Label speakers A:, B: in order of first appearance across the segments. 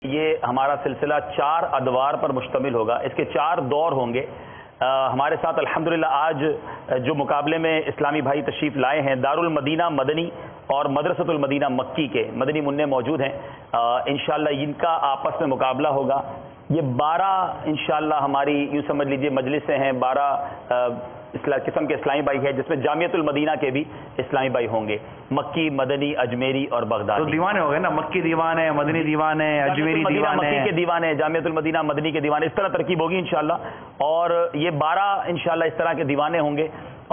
A: یہ ہمارا سلسلہ 4 ادوار پر مشتمل ہوگا. اس کے 4 دور ہوں گے. ہمارے ساتھ الحمدللہ آج جو مقابلے میں اسلامی بھائی تشریف لائے ہیں دارالمدینہ مدنی اور مدرسۃ المدینہ مکی کے مدنی منع موجود ہیں. انشاءاللہ ان کا آپس میں مقابلہ ہوگا. یہ 12 انشاءاللہ ہماری یوں سمجھ لیجئے مجلسیں ہیں. 12 قسم کے اسلامی بھائی ہیں جس میں جامعۃ المدینہ کے بھی اسلامی بھائی ہوں گے. مکی، مدنی، اجمیری اور بغدادی.
B: تو دیوانے ہو گئے نا، مکی دیوان ہے، مدنی دیوان ہے، اجمیری دیوان ہے،
A: مکی کے دیوان ہے، جامعۃ المدینہ مدنی کے دیوان. اس طرح ترکیب ہوگی انشاءاللہ. اور یہ 12 انشاءاللہ اس طرح کے دیوانے ہوں گے.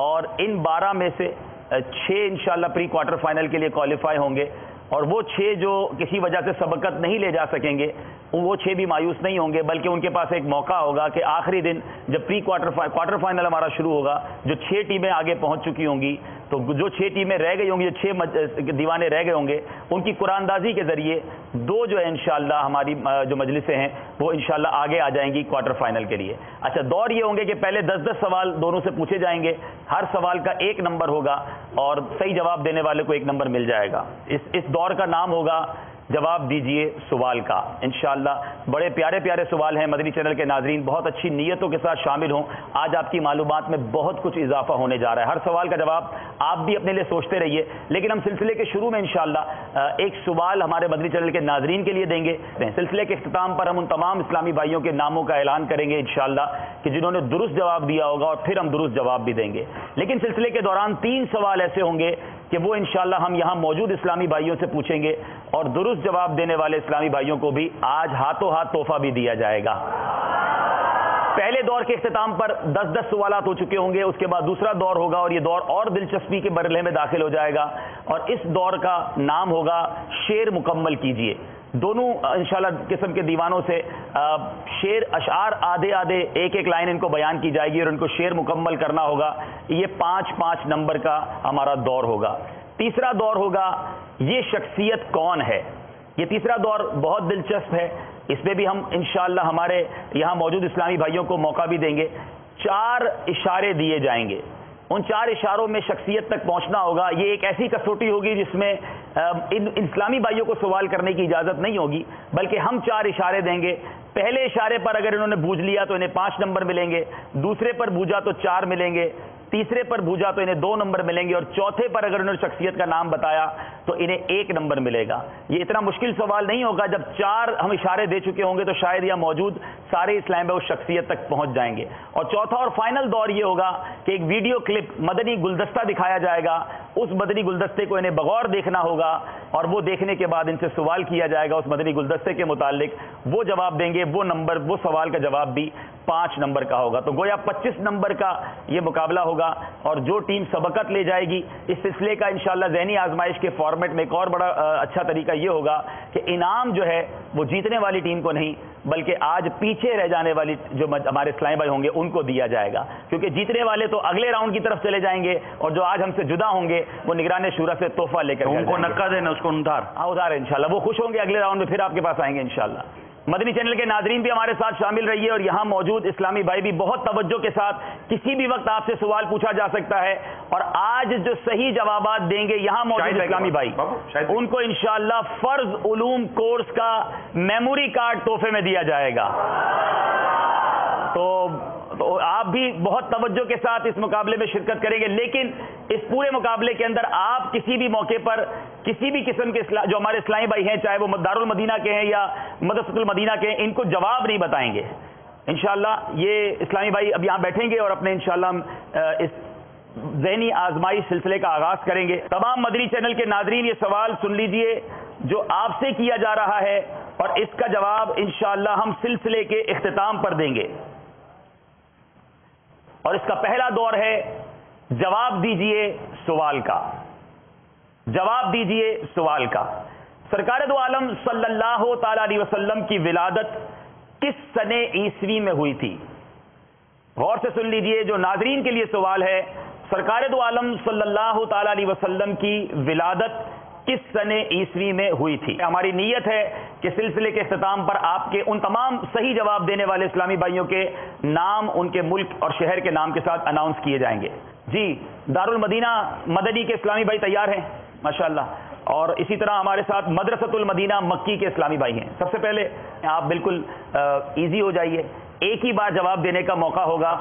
A: اور ان 12 میں سے 6 انشاءاللہ پری کوارٹر فائنل کے لیے کوالیفائی ہوں گے. اور وہ 6 جو کسی وجہ سے سبقت نہیں لے جا سکیں گے وہ 6 بھی مایوس نہیں ہوں گے، بلکہ ان کے پاس ایک موقع ہوگا کہ آخری دن جب کوارٹر فائنل ہمارا شروع ہوگا، جو 6 ٹیمیں آگے پہنچ چکی ہوں گی، تو جو 6 ٹیمیں رہ گئی ہوں گی، جو 6 دیوانے رہ گئے ہوں گے، ان کی قرآن اندازی کے ذریعے 2 جو ہے انشاءاللہ ہماری جو مجلسیں ہیں وہ انشاءاللہ آگے آ جائیں گی کوارٹر فائنل کے لیے. اچھا، دور یہ ہوں گے کہ پہلے 10 سوال دونوں سے پوچھے جائیں گے. ہر سوال کا 1 نمبر ہوگا اور صحیح جواب دینے والے کو 1 نمبر مل جائے گا. اس دور کا نام ہوگا جواب دیجئے سوال کا. انشاءاللہ بڑے پیارے پیارے سوال ہیں. مدنی چینل کے ناظرین بہت اچھی نیتوں کے ساتھ شامل ہوں. آج آپ کی معلومات میں بہت کچھ اضافہ ہونے جا رہا ہے. ہر سوال کا جواب آپ بھی اپنے لیے سوچتے رہیے. لیکن ہم سلسلے کے شروع میں انشاءاللہ ایک سوال ہمارے مدنی چینل کے ناظرین کے لیے دیں گے. سلسلے کے اختتام پر ہم ان تمام اسلامی بھائیوں کے ناموں کا اعلان کریں گے انشاءاللہ کہ جنہوں نے درست جواب دیا ہوگا، اور پھر ہم درست جواب بھی دیں گے. لیکن سلسلے کے دوران 3 سوال ایسے ہوں گے کہ وہ انشاءاللہ ہم یہاں موجود اسلامی بھائیوں سے پوچھیں گے، اور درست جواب دینے والے اسلامی بھائیوں کو بھی آج ہاتھوں ہاتھ تحفہ بھی دیا جائے گا. پہلے دور کے اختتام پر 10 سوالات ہو چکے ہوں گے. اس کے بعد دوسرا دور ہوگا اور یہ دور اور دلچسپی کے مرحلے میں داخل ہو جائے گا. اور اس دور کا نام ہوگا شعر مکمل کیجئے. دونوں انشاءاللہ قسم کے دیوانوں سے شعر اشعار آدھے ایک لائن ان کو بیان کی جائے گی اور ان کو شعر مکمل کرنا ہوگا. یہ 5 نمبر کا ہمارا دور ہوگا. تیسرا دور ہوگا یہ شخصیت کون ہے. یہ تیسرا دور بہت دلچسپ ہے. اس میں بھی ہم انشاءاللہ ہمارے یہاں موجود اسلامی بھائیوں کو موقع بھی دیں گے. 4 اشارے دیے جائیں گے. ان 4 اشاروں میں شخصیت تک پہنچنا ہوگا. یہ ایک ایسی کسوٹی ہوگی جس میں ان اسلامی بھائیوں کو سوال کرنے کی اجازت نہیں ہوگی، بلکہ ہم 4 اشارے دیں گے. پہلے اشارے پر اگر انہوں نے بوجھ لیا تو انہیں 5 نمبر ملیں گے. دوسرے پر بوجھا تو 4 ملیں گے. تیسرے پر بوجھا تو انہیں 2 نمبر ملیں گے. اور چوتھے پر اگر انہوں نے شخصیت کا نام بتایا تو انہیں 1 نمبر ملے گا. یہ اتنا مشکل سوال نہیں ہوگا. جب 4 ہم اشارے دے چکے ہوں گے تو شاید یہاں موجود سارے اسلام بھائی اس شخصیت تک پہنچ جائیں گے. اور چوتھا اور فائنل دور یہ ہوگا کہ ایک ویڈیو کلپ مدنی گلدستہ دکھایا جائے گا. اس مدنی گلدستے کو انہیں بغور دیکھنا ہوگا اور وہ دیکھنے کے بعد ان سے سوال کیا جائے گا اس مدنی گلدستے کے متعلق. وہ جواب دیں گے. وہ سوال کا جواب بھی 5 نمبر کا ہوگا. تو گویا 25 نمبر کا یہ مقابلہ ہوگا. اور جو ٹیم سبقت لے جائے گی اس سلسلے کا انشاءاللہ ذہنی آزمائش کے فارمیٹ میں ایک اور بڑا اچھا طریقہ یہ ہوگا کہ انعام جو ہے وہ جیتنے والی ٹیم کو نہیں بلکہ آج پیچھے رہ جانے والی جو ہمارے اسلامی بھائی ہوں گے ان کو دیا جائے گا. کیونکہ جیتنے والے تو اگلے راؤنڈ کی طرف چلے جائیں گے اور جو آج ہم سے جدا ہوں گے وہ نگران شورا سے تحفہ لے کر
B: ان کو نکا دینا، اس کو ادھار
A: انشاءاللہ وہ خوش ہوں گے. اگلے راؤنڈ میں پھر آپ کے پاس آئیں گے انشاءاللہ. مدنی چینل کے ناظرین بھی ہمارے ساتھ شامل رہیے اور یہاں موجود اسلامی بھائی بھی بہت توجہ کے ساتھ کسی بھی وقت آپ سے سوال پوچھا جا سکتا ہے. اور آج جو صحیح جوابات دیں گے یہاں موجود اسلامی بھائی ان کو انشاءاللہ فرض علوم کورس کا میموری کارڈ تحفے میں دیا جائے گا. تو آپ بھی بہت توجہ کے ساتھ اس مقابلے میں شرکت کریں گے. لیکن اس پورے مقابلے کے اندر آپ کسی بھی موقع پر کسی بھی قسم کے جو ہمارے اسلامی بھائی ہیں چاہے وہ دارالمدینہ کے ہیں یا مدرسۃ المدینہ کے ہیں ان کو جواب نہیں بتائیں گے. انشاءاللہ یہ اسلامی بھائی اب یہاں بیٹھیں گے اور اپنے انشاءاللہ اس ذہنی آزمائش سلسلے کا آغاز کریں گے. تمام مدنی چینل کے ناظرین یہ سوال سن لیجئے جو آپ سے کیا جا رہا ہے اور اس کا جواب انشاءاللہ ہم سلسلے کے اختتام پر دیں گے. اور اس کا پہلا دور ہے جواب دیجئے سوال کا. جواب دیجئے سوال کا. سرکار دو عالم صلی اللہ تعالی علیہ وسلم کی ولادت کس سنہ عیسوی میں ہوئی تھی؟ غور سے سن لیجئے. جو ناظرین کے لیے سوال ہے سرکار دو عالم صلی اللہ تعالی علیہ وسلم کی ولادت کس سنہ عیسوی میں ہوئی تھی؟ ہماری نیت ہے کہ سلسلے کے اختتام پر آپ کے ان تمام صحیح جواب دینے والے اسلامی بھائیوں کے نام ان کے ملک اور شہر کے نام کے ساتھ اناؤنس کیے جائیں گے. جی دارالمدینہ مدنی کے اسلامی بھائی تیار ہیں ماشاءاللہ. اور اسی طرح ہمارے ساتھ مدرسۃ المدینہ مکی کے اسلامی بھائی ہیں. سب سے پہلے آپ بالکل ایزی ہو جائیے, ایک ہی بار جواب دینے کا موقع ہوگا,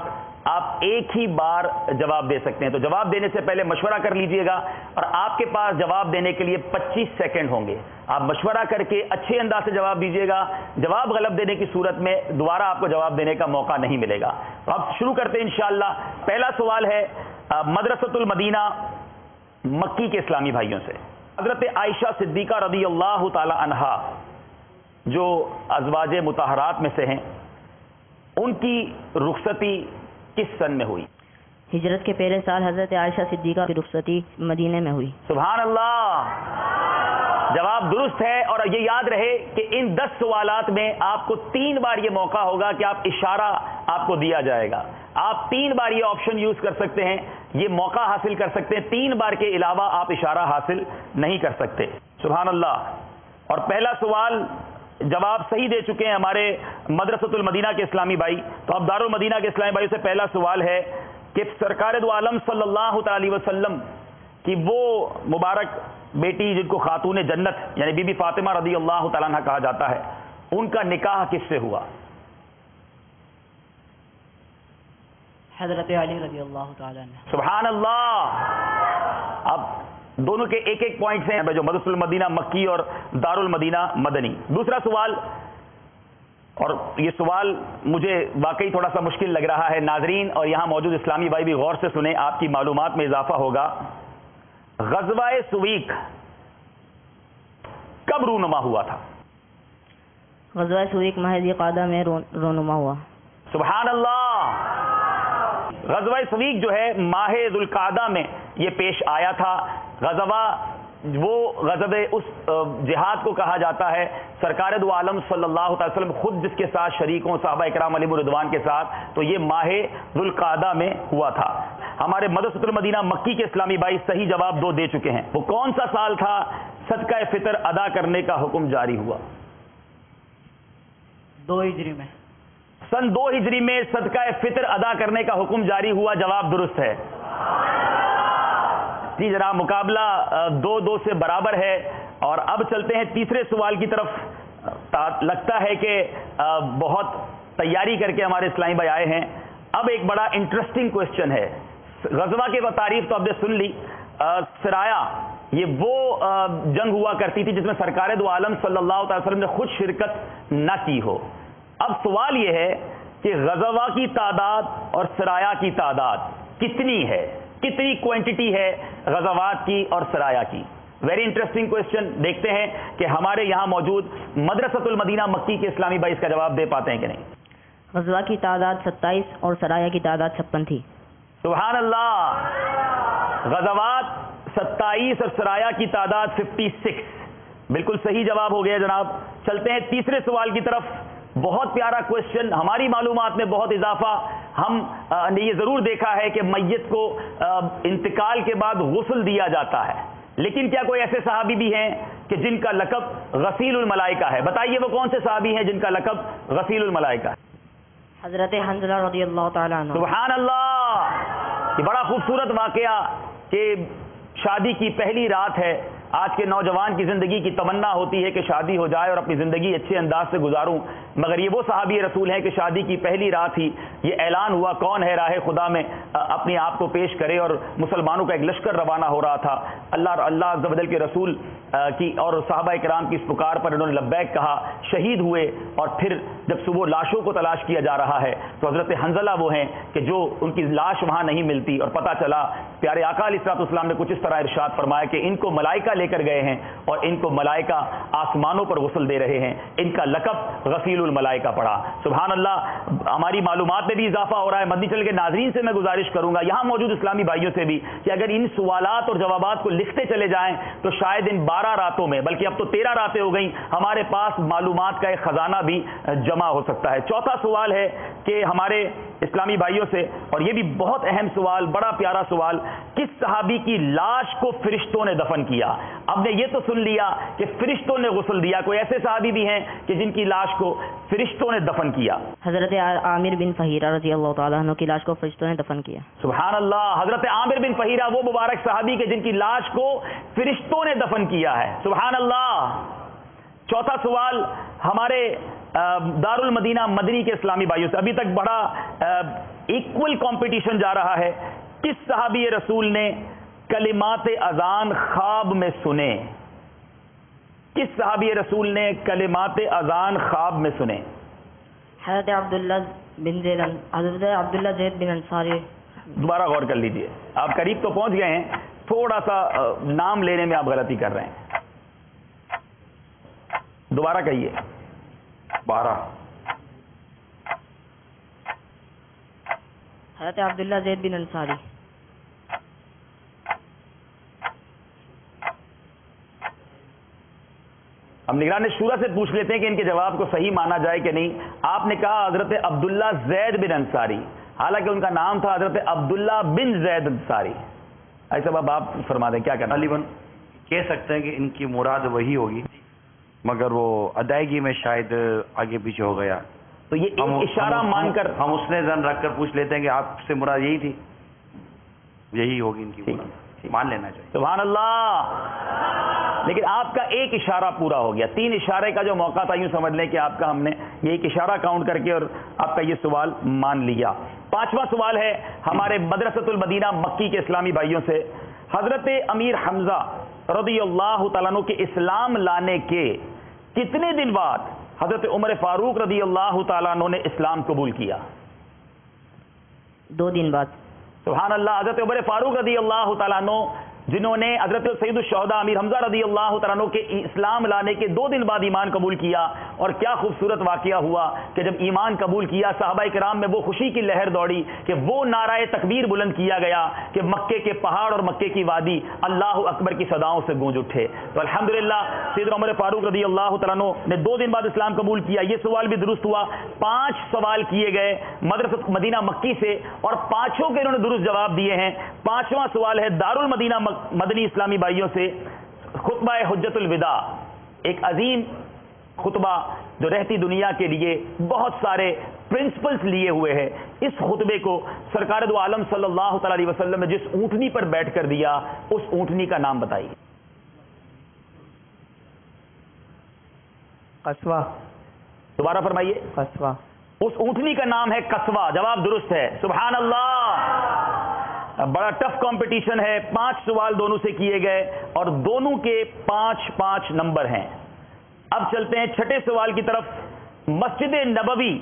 A: آپ ایک ہی بار جواب دے سکتے ہیں. تو جواب دینے سے پہلے مشورہ کر لیجئے گا, اور آپ کے پاس جواب دینے کے لیے 25 سیکنڈ ہوں گے. آپ مشورہ کر کے اچھے انداز سے جواب دیجئے گا. جواب غلط دینے کی صورت میں دوبارہ آپ کو جواب دینے کا موقع نہیں ملے گا. تو اب شروع کرتے ہیں انشاءاللہ. پہلا سوال ہے مدرسۃ المدینہ مکی کے اسلامی بھائیوں سے. حضرت عائشہ صدیقہ رضی اللہ تعالی عنہا جو ازواج مطہرات میں سے ہیں, ان کی رخصتی کس سن میں ہوئی؟
C: ہجرت کے پہلے سال حضرت عائشہ صدیقہ کی رخصتی مدینے میں ہوئی.
A: سبحان اللہ, جواب درست ہے. اور یہ یاد رہے کہ ان 10 سوالات میں آپ کو 3 بار یہ موقع ہوگا کہ آپ اشارہ آپ کو دیا جائے گا. آپ 3 بار یہ آپشن یوز کر سکتے ہیں, یہ موقع حاصل کر سکتے ہیں. 3 بار کے علاوہ آپ اشارہ حاصل نہیں کر سکتے. سبحان اللہ. اور پہلا سوال جواب صحیح دے چکے ہیں ہمارے مدرسۃ المدینہ کے اسلامی بھائی. تو اب دارالمدینہ کے اسلامی بھائی سے پہلا سوال ہے کہ سرکار دو عالم صلی اللہ تعالی وسلم کی وہ مبارک بیٹی جن کو خاتون جنت یعنی بی بی فاطمہ رضی اللہ تعالیٰ عنہ کہا جاتا ہے, ان کا نکاح کس سے ہوا؟
C: حضرت علی رضی اللہ تعالیٰ عنہ.
A: سبحان اللہ. اب دونوں کے ایک ایک پوائنٹس ہیں جو مدرسۃ المدینہ مکی اور دارالمدینہ مدنی. دوسرا سوال, اور یہ سوال مجھے واقعی تھوڑا سا مشکل لگ رہا ہے. ناظرین اور یہاں موجود اسلامی بھائی بھی غور سے سنیں, آپ کی معلومات میں اضافہ ہوگا. غزوہ سویق کب رونما ہوا تھا؟
C: غزوہ سویق ماہ ذی قعدہ میں رونما ہوا.
A: سبحان اللہ. غزوہ سویق جو ہے ماہ ذی القعدہ میں یہ پیش آیا تھا. غزوہ وہ غزوہ اس جہاد کو کہا جاتا ہے سرکار دو عالم صلی اللہ علیہ وسلم خود جس کے ساتھ شریکوں صحابہ اکرام علیہم رضوان کے ساتھ, تو یہ ماہ ذی القعدہ میں ہوا تھا. ہمارے مدرسۃ المدینہ مکی کے اسلامی بھائی صحیح جواب 2 دے چکے ہیں. وہ کون سا سال تھا صدقہ فطر ادا کرنے کا حکم جاری ہوا؟
C: 2 ہجری میں.
A: سن 2 ہجری میں صدقہ فطر ادا کرنے کا حکم جاری ہوا. جواب درست ہے. جی جناب, مقابلہ 2-2 سے برابر ہے. اور اب چلتے ہیں تیسرے سوال کی طرف. لگتا ہے کہ بہت تیاری کر کے ہمارے اسلامی بھائی آئے ہیں. اب ایک بڑا انٹرسٹنگ کوشچن ہے. غزوہ کے تاریخ تو آپ نے سن لی. سرایا یہ وہ جنگ ہوا کرتی تھی جس میں سرکار دو عالم صلی اللہ علیہ وسلم نے خود شرکت نہ کی ہو. اب سوال یہ ہے کہ غزوہ کی تعداد اور سرایا کی تعداد کتنی ہے, کتنی کوانٹٹی ہے غزوات کی اور سرایا کی؟ Very interesting question. دیکھتے ہیں کہ ہمارے یہاں موجود مدرسۃ المدینہ مکی کے اسلامی بھائی اس کا جواب دے پاتے ہیں کہ نہیں.
C: غزوہ کی تعداد 27 اور سرایا کی تعداد 56 تھی.
A: سبحان اللہ. غزوات 27 اور سرایا کی تعداد 56. بالکل صحیح جواب ہو گیا جناب. چلتے ہیں تیسرے سوال کی طرف. بہت پیارا کوشچن, ہماری معلومات میں بہت اضافہ. ہم نے یہ ضرور دیکھا ہے کہ میت کو انتقال کے بعد غسل دیا جاتا ہے, لیکن کیا کوئی ایسے صحابی بھی ہیں کہ جن کا لقب غسیل الملائکہ ہے؟ بتائیے وہ کون سے صحابی ہیں جن کا لقب غسیل الملائکہ ہے؟
C: حضرت حنظلہ رضی اللہ تعالیٰ عنہ.
A: سبحان اللہ. یہ بڑا خوبصورت واقعہ کہ شادی کی پہلی رات ہے. آج کے نوجوان کی زندگی کی تمنا ہوتی ہے کہ شادی ہو جائے اور اپنی زندگی اچھے انداز سے گزاروں, مگر یہ وہ صحابی رسول ہیں کہ شادی کی پہلی رات ہی یہ اعلان ہوا کون ہے راہ خدا میں اپنے آپ کو پیش کرے, اور مسلمانوں کا ایک لشکر روانہ ہو رہا تھا. اللہ عز و جل کے رسول کی اور صحابہ کرام کی اس پکار پر انہوں نے لبیک کہا, شہید ہوئے. اور پھر جب صبح لاشوں کو تلاش کیا جا رہا ہے تو حضرت حنظلہ وہ ہیں کہ جو ان کی لاش وہاں نہیں ملتی, اور پتہ چلا پیارے آقا علیہ الصلوۃ والسلام نے کچھ اس طرح ارشاد فرمایا کہ ان کو ملائکہ لے کر گئے ہیں اور ان کو ملائکہ آسمانوں پر غسل دے رہے ہیں. ان کا لقب غسیل الملائکہ پڑا. سبحان اللہ. ہماری معلومات میں بھی اضافہ ہو رہا ہے. مدنی چل کے ناظرین سے میں گزارش کروں گا, یہاں موجود اسلامی بھائیوں سے بھی, کہ اگر ان سوالات اور جوابات کو لکھتے چلے جائیں تو شاید ان 12 راتوں میں, بلکہ اب تو 13 راتیں ہو گئیں, ہمارے پاس معلومات کا ایک خزانہ بھی جمع ہو سکتا ہے. چوتھا سوال ہے کہ ہمارے اسلامی بھائیوں سے, اور یہ بھی بہت اہم سوال, بڑا پیارا سوال, کس صحابی کی لاش کو فرشتوں نے دفن کیا؟ اب نے یہ تو سن لیا کہ فرشتوں نے غسل دیا، کوئی ایسے صحابی بھی ہیں کہ جن کی لاش کو فرشتوں نے دفن کیا؟
C: حضرت عامر بن فہیرہ رضی اللہ تعالیٰ عنہ کی لاش کو فرشتوں نے دفن کیا۔
A: سبحان اللہ، حضرت عامر بن فہیرہ وہ مبارک صحابی کے جن کی لاش کو فرشتوں نے دفن کیا ہے، سبحان اللہ۔ چوتھا سوال ہمارے دار المدینہ مدنی کے اسلامی بھائیوں سے، ابھی تک بڑا ایکول کمپٹیشن جا رہا ہے۔ کس صحابی رسول نے کلمات اذان خواب میں سنے؟ کس صحابی رسول نے کلمات اذان خواب میں سنے؟
C: حضرت عبداللہ زید بن انصاری۔
A: دوبارہ غور کر لیجئے، آپ قریب تو پہنچ گئے ہیں، تھوڑا سا نام لینے میں آپ غلطی کر رہے ہیں، دوبارہ کہیے۔
B: 12
C: حضرت عبداللہ زید بن انصاری۔
A: ہم نگران شورا سے پوچھ لیتے ہیں کہ ان کے جواب کو صحیح مانا جائے کہ نہیں۔ آپ نے کہا حضرت عبداللہ زید بن انصاری، حالانکہ ان کا نام تھا حضرت عبداللہ بن زید انصاری۔ ایسا اب آپ فرما دیں، کیا کرنا؟
B: غالباً کہہ سکتے ہیں کہ ان کی مراد وہی ہوگی، مگر وہ ادائیگی میں شاید آگے پیچھے ہو گیا،
A: تو یہ ایک اشارہ مان کر
B: ہم اس نے زن رکھ کر پوچھ لیتے ہیں کہ آپ سے مراد یہی تھی، یہی ہوگی ان کی مراد، مان لینا چاہیے۔
A: سبحان اللہ، لیکن آپ کا ایک اشارہ پورا ہو گیا، 3 اشارے کا جو موقع تھا، یوں سمجھ لیں کہ آپ کا ہم نے یہ ایک اشارہ کاؤنٹ کر کے اور آپ کا یہ سوال مان لیا۔ 5واں سوال ہے ہمارے مدرسۃ المدینہ مکی کے اسلامی بھائیوں سے۔ حضرت امیر حمزہ رضی اللہ تعالیٰ عنہ کے اسلام لانے کے کتنے دن بعد حضرت عمر فاروق رضی اللہ تعالیٰ عنہ نے اسلام قبول کیا؟
C: 2 دن بعد۔
A: سبحان اللہ، حضرت عمر فاروق رضی اللہ تعالیٰ عنہ جنہوں نے حضرت سید الشہداء امیر حمزہ رضی اللہ تعالیٰ عنہ کے اسلام لانے کے 2 دن بعد ایمان قبول کیا، اور کیا خوبصورت واقعہ ہوا کہ جب ایمان قبول کیا صحابہ کرام میں وہ خوشی کی لہر دوڑی کہ وہ نعرہ تکبیر بلند کیا گیا کہ مکے کے پہاڑ اور مکے کی وادی اللہ اکبر کی صداؤں سے گونج اٹھے۔ تو الحمدللہ سیدنا عمر فاروق رضی اللہ تعالیٰ عنہ نے 2 دن بعد اسلام قبول کیا۔ یہ سوال بھی درست ہوا۔ 5 سوال کیے گئے مدرسۃ مدینہ مکی سے اور 5 کے انہوں نے درست جواب دیے ہیں۔ 5واں سوال ہے دار المدینہ مدنی اسلامی بھائیوں سے، خطبہ حجت الوداع، ایک عظیم خطبہ جو رہتی دنیا کے لیے بہت سارے پرنسپلز لیے ہوئے ہے۔ اس خطبے کو سرکار دو عالم صلی اللہ تعالی علیہ وسلم نے جس اونٹنی پر بیٹھ کر دیا، اس اونٹنی کا نام بتائیے۔
D: قصوہ۔
A: دوبارہ فرمائیے۔
D: قصوہ۔
A: اس اونٹنی کا نام ہے قصوہ، جواب درست ہے، سبحان اللہ۔ بڑا ٹف کمپٹیشن ہے، 5 سوال دونوں سے کیے گئے اور دونوں کے 5 نمبر ہیں۔ اب چلتے ہیں 6 سوال کی طرف۔ مسجد نبوی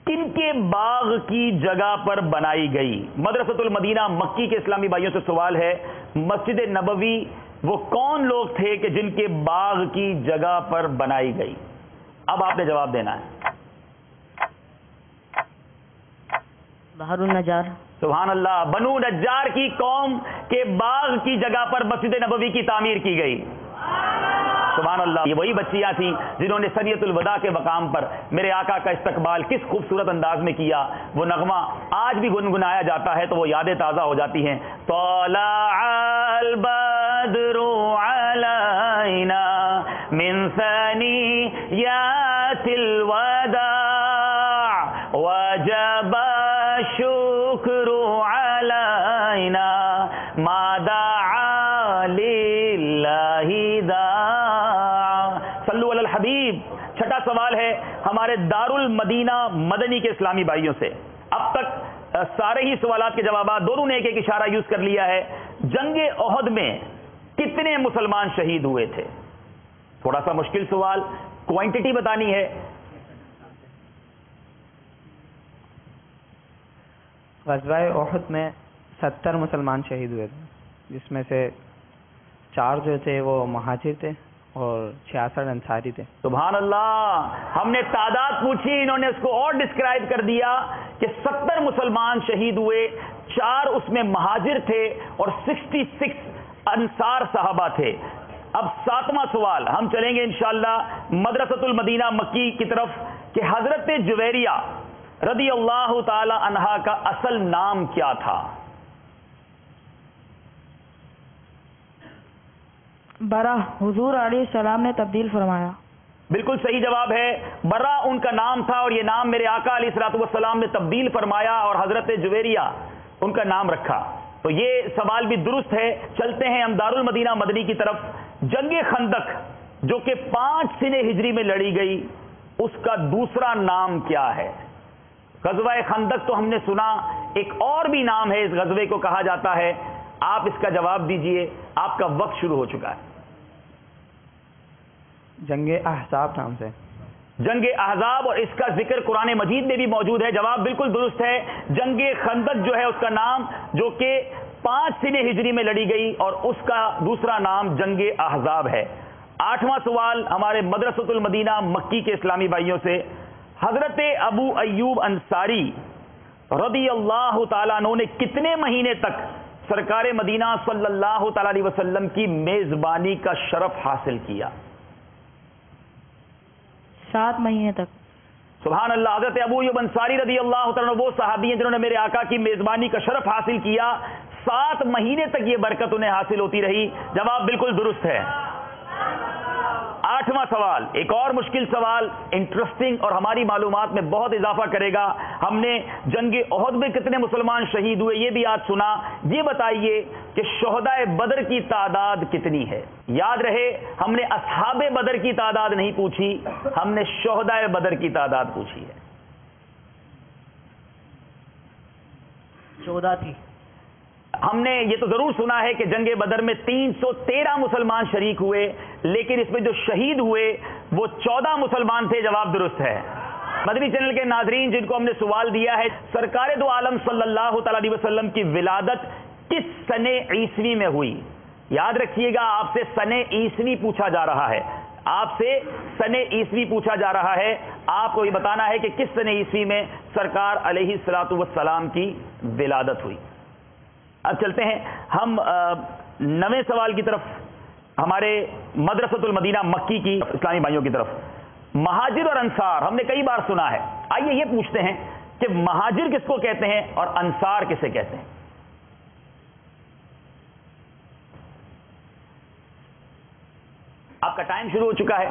A: کن کے باغ کی جگہ پر بنائی گئی؟ مدرسۃ المدینہ مکی کے اسلامی بھائیوں سے سوال ہے، مسجد نبوی وہ کون لوگ تھے کہ جن کے باغ کی جگہ پر بنائی گئی؟ اب آپ نے جواب دینا ہے۔
C: بحر النجار۔
A: سبحان اللہ، بنو نجار کی قوم کے باغ کی جگہ پر مسجد نبوی کی تعمیر کی گئی۔ سبحان اللہ، یہ وہی بچیاں تھیں جنہوں نے ثنیۃ الوداع کے مقام پر میرے آقا کا استقبال کس خوبصورت انداز میں کیا۔ وہ نغمہ آج بھی گنگنایا جاتا ہے تو وہ یادیں تازہ ہو جاتی ہیں۔ طلع البدر علینا من ثنیات الوداع وجب الشکر علینا ما دعا للہ داع۔ صلو علی الحبیب۔ 6 سوال ہے ہمارے دار المدینہ مدنی کے اسلامی بھائیوں سے۔ اب تک سارے ہی سوالات کے جوابات دونوں نے ایک اشارہ یوز کر لیا ہے۔ جنگ احد میں کتنے مسلمان شہید ہوئے تھے؟ تھوڑا سا مشکل سوال، کوانٹٹی بتانی ہے۔
D: غزوہ احد میں 70 مسلمان شہید ہوئے تھے، جس میں سے 4 جو تھے وہ مہاجر تھے اور 66 انصاری تھے۔
A: سبحان اللہ، ہم نے تعداد پوچھی، انہوں نے اس کو اور ڈسکرائب کر دیا کہ 70 مسلمان شہید ہوئے، 4 اس میں مہاجر تھے اور 66 انصار صحابہ تھے۔ اب 7واں سوال ہم چلیں گے انشاءاللہ مدرسۃ المدینہ مکی کی طرف کہ حضرت جویریہ رضی اللہ تعالی عنہا کا اصل نام کیا تھا؟
E: برا حضور علیہ السلام نے تبدیل فرمایا.
A: بالکل صحیح جواب ہے. برا ان کا نام تھا اور یہ نام میرے آقا علیہ الصلوۃ والسلام نے تبدیل فرمایا اور حضرت جویریہ ان کا نام رکھا. تو یہ سوال بھی درست ہے. چلتے ہیں ہم دارالمدینہ مدنی کی طرف. جنگ خندق جو کہ 5 سنِ ہجری میں لڑی گئی، اس کا دوسرا نام کیا ہے؟ غزوہ خندق تو ہم نے سنا، ایک اور بھی نام ہے اس غزوے کو کہا جاتا ہے. آپ اس کا جواب دیجئے، آپ کا وقت شروع ہو چکا ہے.
D: جنگ احزاب نام سے.
A: جنگ احزاب، اور اس کا ذکر قرآن مجید میں بھی موجود ہے. جواب بالکل درست ہے. جنگ خندق جو ہے اس کا نام، جو کہ 5 سنِ ہجری میں لڑی گئی، اور اس کا دوسرا نام جنگ احزاب ہے. 8واں سوال ہمارے مدرسۃ المدینہ مکی کے اسلامی بھائیوں سے. حضرت ابو ایوب انصاری رضی اللہ تعالیٰ عنہ نے کتنے مہینے تک سرکار مدینہ صلی اللہ تعالی علیہ وسلم کی میزبانی کا شرف حاصل کیا؟
E: 7 مہینے تک.
A: سبحان اللہ. حضرت ابو ایوب انصاری رضی اللہ تعالیٰ عنہ وہ صحابی ہیں جنہوں نے میرے آقا کی میزبانی کا شرف حاصل کیا. 7 مہینے تک یہ برکت انہیں حاصل ہوتی رہی. جواب بالکل درست ہے. 8واں سوال ایک اور مشکل سوال، انٹرسٹنگ اور ہماری معلومات میں بہت اضافہ کرے گا. ہم نے جنگ احد میں کتنے مسلمان شہید ہوئے یہ بھی آج سنا. یہ بتائیے کہ شہدائے بدر کی تعداد کتنی ہے؟ یاد رہے ہم نے اصحاب بدر کی تعداد نہیں پوچھی، ہم نے شہدائے بدر کی تعداد پوچھی ہے.
C: 14 تھی.
A: ہم نے یہ تو ضرور سنا ہے کہ جنگ بدر میں 313 مسلمان شریک ہوئے، لیکن اس میں جو شہید ہوئے وہ 14 مسلمان تھے. جواب درست ہے. مدنی چینل کے ناظرین جن کو ہم نے سوال دیا ہے، سرکار دو عالم صلی اللہ تعالی علیہ وسلم کی ولادت کس سنِ عیسوی میں ہوئی؟ یاد رکھیے گا آپ سے سنِ عیسوی پوچھا جا رہا ہے. آپ سے سنِ عیسوی پوچھا جا رہا ہے. آپ کو یہ بتانا ہے کہ کس سنِ عیسوی میں سرکار علیہ الصلوۃ والسلام کی ولادت ہوئی. اب چلتے ہیں ہم 9ویں سوال کی طرف، ہمارے مدرسۃ المدینہ مکی کی اسلامی بھائیوں کی طرف. مہاجر اور انصار ہم نے کئی بار سنا ہے. آئیے یہ پوچھتے ہیں کہ مہاجر کس کو کہتے ہیں اور انصار کسے کہتے ہیں؟ آپ کا ٹائم شروع ہو چکا ہے